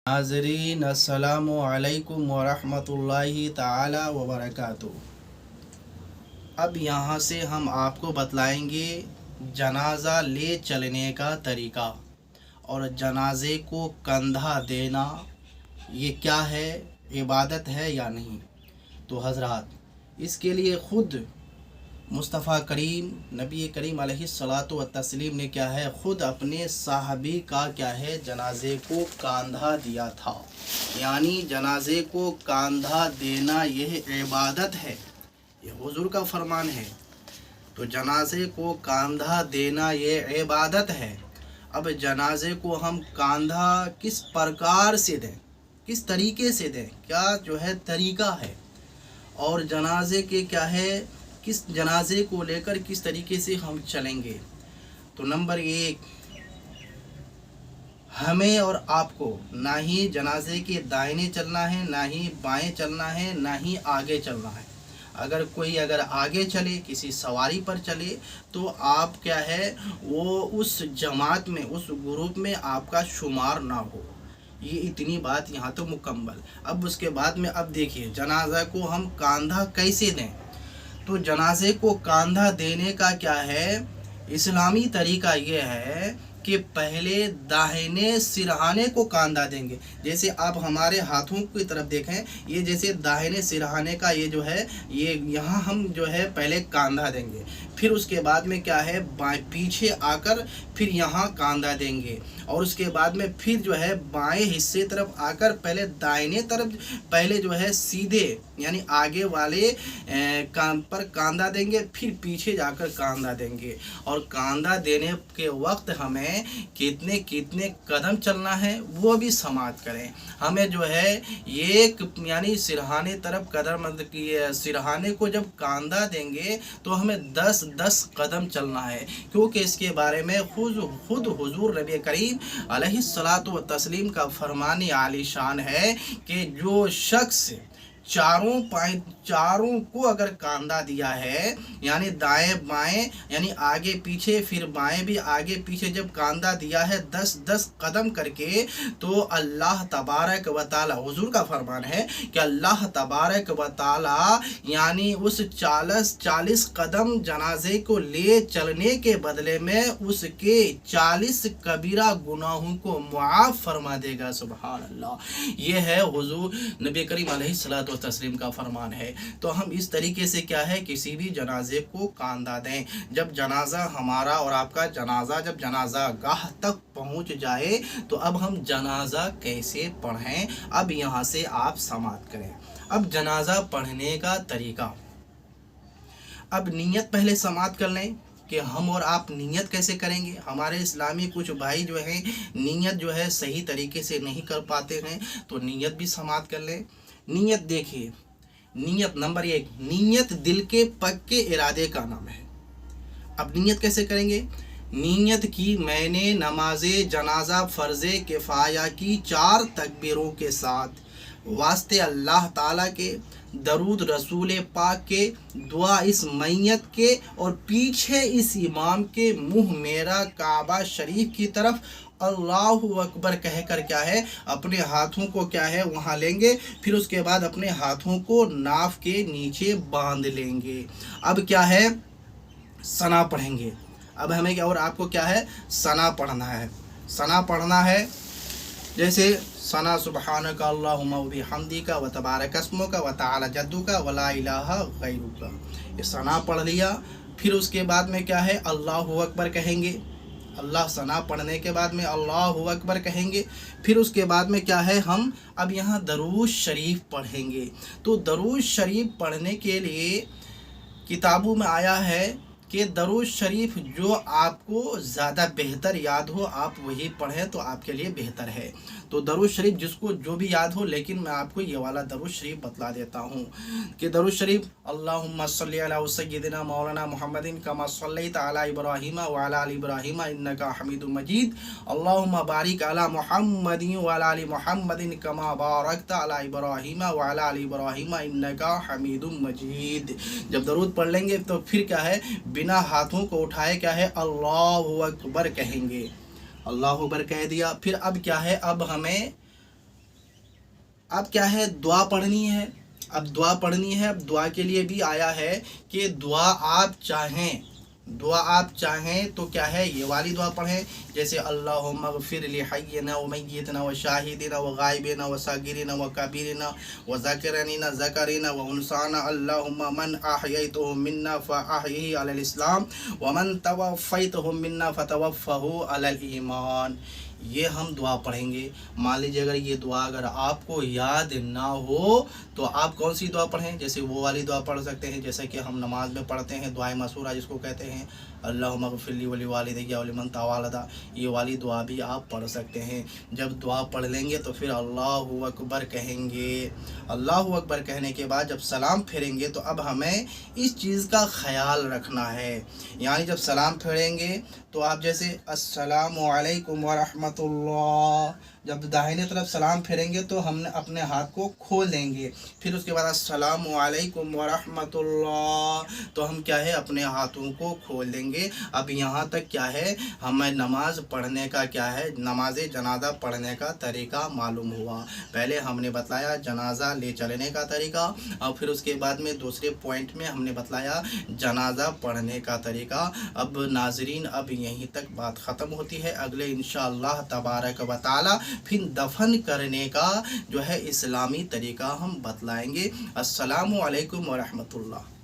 नाज़रीन अस्सलामु अलैकुम वरहमतुल्लाहि ताला वबरकातुहू। अब यहाँ से हम आपको बतलाएंगे जनाज़ा ले चलने का तरीक़ा और जनाज़े को कंधा देना ये क्या है, इबादत है या नहीं। तो हज़रात, इसके लिए ख़ुद मुस्तफ़ा करीम नबी करीम अलैहिस्सलातु वत्तस्लीम ने क्या है, ख़ुद अपने साहबी का क्या है, जनाज़े को कंधा दिया था। यानी जनाज़े को कंधा देना यह इबादत है, ये हुज़ूर का फरमान है। तो जनाज़े को कंधा देना ये इबादत है। अब जनाज़े को हम कंधा किस प्रकार से दें, किस तरीके से दें, क्या जो है तरीक़ा है, और जनाज़े के क्या है, किस जनाज़े को लेकर किस तरीके से हम चलेंगे। तो नंबर 1, हमें और आपको ना ही जनाज़े के दाहिने चलना है, ना ही बाएं चलना है, ना ही आगे चलना है। अगर आगे चले, किसी सवारी पर चले, तो आप क्या है, वो उस जमात में, उस ग्रुप में आपका शुमार ना हो। ये इतनी बात यहाँ तो मुकम्मल। अब उसके बाद में अब देखिए जनाज़ा को हम कंधा कैसे दें। तो जनाज़े को कंधा देने का क्या है, इस्लामी तरीका ये है कि पहले दाहिने सिरहाने को कंधा देंगे। जैसे आप हमारे हाथों की तरफ देखें, ये जैसे दाहिने सिरहाने का ये जो है, ये यहाँ हम जो है पहले कंधा देंगे। फिर उसके बाद में क्या है, बाएं पीछे आकर फिर यहाँ कंधा देंगे, और उसके बाद में फिर जो है बाएं हिस्से तरफ आकर पहले दाहिने तरफ पहले जो है सीधे यानी आगे वाले कान पर कंधा देंगे, फिर पीछे जाकर कंधा देंगे। और कंधा देने के वक्त हमें कितने कितने कदम चलना है वो भी समाप्त करें। हमें जो है एक यानी सिरहाने तरफ कदम, मतलब कि सिरहाने को जब कंधा देंगे तो हमें 10-10 कदम चलना है, क्योंकि इसके बारे में खुद हुजूर नबी करीम अलैहिस्सलातु वत्तस्लीम का फरमान आलीशान है कि जो शख्स चारों को अगर कंधा दिया है, यानी दाएं बाएं यानी आगे पीछे फिर बाएं भी आगे पीछे जब कंधा दिया है 10-10 कदम करके, तो अल्लाह तबारक व तआला, हुजूर का फरमान है कि अल्लाह तबारक व तआला यानी उस 40 कदम जनाजे को ले चलने के बदले में उसके 40 कबीरा गुनाहों को मुआफ़ फरमा देगा। सुभान अल्लाह। ये है हुजूर नबी करीम अलैहिस्सलातु तस्लीम का फरमान है। तो हम इस तरीके से क्या है, किसी भी जनाजे को कंधा दें। जब जनाजा हमारा और आपका जनाजा जब जनाजा गाह तक पहुंच जाए, तो अब हम जनाजा कैसे पढ़ें, अब यहाँ से आप समाप्त करें। अब जनाजा पढ़ने का तरीका, अब नियत पहले समाप्त कर लें कि हम और आप नियत कैसे करेंगे। हमारे इस्लामी कुछ भाई जो हैं नियत जो है सही तरीके से नहीं कर पाते हैं, तो नियत भी समाप्त कर लें। नियत देखिए, नियत नंबर 1, नियत दिल के पक्के इरादे का नाम है। अब नियत कैसे करेंगे, नियत की मैंने नमाजे जनाजा फ़र्ज़े किफ़ाया की 4 तकबीरों के साथ वास्ते अल्लाह ताला के, दरूद रसूल पाक के, दुआ इस मैयत के, और पीछे इस इमाम के मुँह मेरा काबा शरीफ की तरफ अल्लाहु अकबर कहकर क्या है, अपने हाथों को क्या है वहाँ लेंगे। फिर उसके बाद अपने हाथों को नाफ के नीचे बांध लेंगे। अब क्या है, सना पढ़ेंगे। अब हमें क्या और आपको क्या है, सना पढ़ना है। सना पढ़ना है जैसे सना सुबहानका अल्लाहुम्मा व बिहम्दिका व तबारक अस्मुका व तआला जद्दुका व ला इलाहा गैरुका। ये सना पढ़ लिया। फिर उसके बाद में क्या है, अल्लाहु अकबर कहेंगे। अल्लाह सना पढ़ने के बाद में अल्लाहु अकबर कहेंगे। फिर उसके बाद में क्या है, हम अब यहाँ दरूद शरीफ पढ़ेंगे। तो दरूद शरीफ पढ़ने के लिए किताबों में आया है कि दरूद शरीफ जो आपको ज़्यादा बेहतर याद हो आप वही पढ़ें तो आपके लिए बेहतर है। तो दरूद शरीफ जिसको जो भी याद हो, लेकिन मैं आपको ये वाला दरूद शरीफ बतला देता हूँ कि दरूद शरीफ अल्लाहुम्मा सल्ली अला सय्यिदिना मौलाना मुहम्मदिन कमा सल्लैता अला इब्राहीम व अला आलि इब्राहीम इन्नका हमीदुम मजीद। अल्लाहुम्मा बारिक अला मुहम्मदिन व अला आलि मुहम्मदिन कमा बारकता अला इब्राहीम व अला आलि इब्राहीम इन्नका हमीदुम मजीद। जब दरूद पढ़ लेंगे तो फिर क्या है, बिना हाथों को उठाए क्या है, अल्लाहु अकबर कहेंगे। अल्लाहु अकबर कह दिया। फिर अब क्या है, अब हमें اب کیا ہے دعا پڑھنی ہے، اب دعا پڑھنی ہے، اب دعا کے لیے بھی آیا ہے کہ دعا آپ چاہیں تو کیا ہے یہ والی دعا پڑھیں، جیسے اللہم اغفر لحینا ومیتنا وشاہدنا وغائبنا وصغیرنا وکبیرنا وذکرنا ذکرنا وانثانا اللہم من احییتہ منا فاحیہ علی الاسلام ومن توفیتہ منا فتوفہ علی الایمان۔ یہ ہم دعا پڑھیں گے۔ مان لیجیے اگر یہ دعا اگر آپ کو یاد نہ ہو تو آپ کون سی دعا پڑھیں، جیسے وہ والی دعا پڑھ سکتے ہیں جیسے کہ ہم نماز میں پڑھتے ہیں، دعائے مسورہ جس کو کہتے ہیں، اللہم اغفر لی ولوالدی ولمن توالدا، یہ والی دعا بھی آپ پڑھ سکتے ہیں۔ جب دعا پڑھ لیں گے تو پھر اللہ اکبر کہیں گے، اللہ اکبر کہنے کے بعد جب سلام پھیریں گے تو اب ہمیں اس چیز کا خیال رکھنا ہے، یعنی جب سلام پھیریں گے تو آپ جیسے السلام علیکم ورحمۃ اللہ، جب داہنے طرف سلام پھیریں گے تو ہم نے اپنے ہاتھ کو کھول دیں گے، پھر اس کے بعد السلام علیکم ورحمۃ اللہ تو ہم کیا ہے اپنے ہاتھوں کو کھول دیں گے۔ اب یہاں تک کیا ہے ہمیں نماز پڑھنے کا کیا ہے، نماز جنازہ پڑھنے کا طریقہ معلوم ہوا۔ پہلے ہم نے بتلایا جنازہ لے چلنے کا طریقہ، اور پھر اس کے بعد میں دوسرے پوائنٹ میں ہم نے بتلایا جنازہ پڑھنے کا طریقہ۔ اب ناظرین اب یہیں تک بات ختم ہوتی ہے، اگلے انشاءاللہ تبارک و تعالی پھر دفن کرنے کا جو ہے اسلامی طریقہ ہم بتلائیں گے۔ السلام علیکم ورحمۃ اللہ۔